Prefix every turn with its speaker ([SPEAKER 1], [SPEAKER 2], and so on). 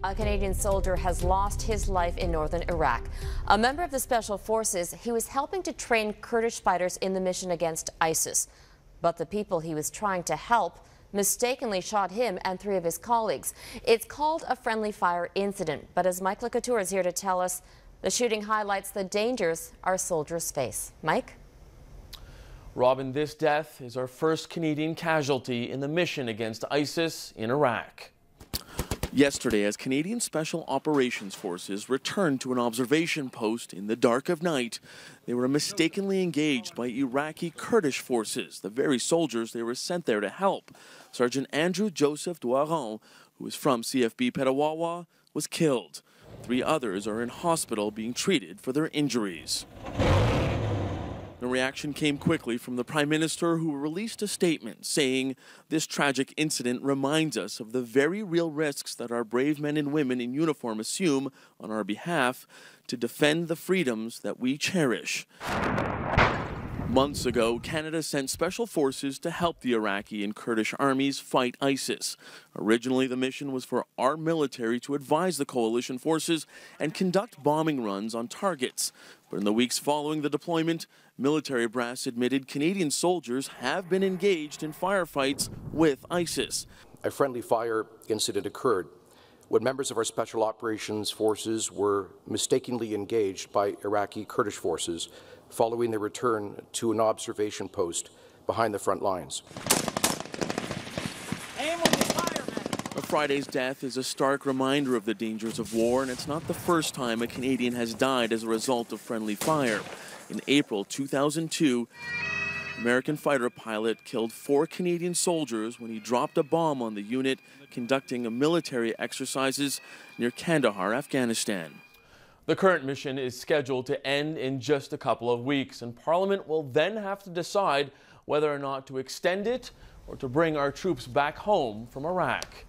[SPEAKER 1] A Canadian soldier has lost his life in northern Iraq. A member of the Special Forces, he was helping to train Kurdish fighters in the mission against ISIS. But the people he was trying to help mistakenly shot him and 3 of his colleagues. It's called a friendly fire incident, but as Mike Couture is here to tell us, the shooting highlights the dangers our soldiers face. Mike?
[SPEAKER 2] Robin, this death is our first Canadian casualty in the mission against ISIS in Iraq. Yesterday, as Canadian Special Operations Forces returned to an observation post in the dark of night, they were mistakenly engaged by Iraqi Kurdish forces, the very soldiers they were sent there to help. Sergeant Andrew Joseph Douaron, who is from CFB Petawawa, was killed. 3 others are in hospital being treated for their injuries. The reaction came quickly from the Prime Minister, who released a statement saying, "This tragic incident reminds us of the very real risks that our brave men and women in uniform assume on our behalf to defend the freedoms that we cherish." Months ago, Canada sent special forces to help the Iraqi and Kurdish armies fight ISIS. Originally, the mission was for our military to advise the coalition forces and conduct bombing runs on targets. But in the weeks following the deployment, military brass admitted Canadian soldiers have been engaged in firefights with ISIS.
[SPEAKER 3] A friendly fire incident occurred when members of our Special Operations Forces were mistakenly engaged by Iraqi Kurdish forces following their return to an observation post behind the front lines.
[SPEAKER 2] Friday's death is a stark reminder of the dangers of war, and it's not the first time a Canadian has died as a result of friendly fire. In April 2002, an American fighter pilot killed 4 Canadian soldiers when he dropped a bomb on the unit conducting a military exercises near Kandahar, Afghanistan. The current mission is scheduled to end in just a couple of weeks, and Parliament will then have to decide whether or not to extend it or to bring our troops back home from Iraq.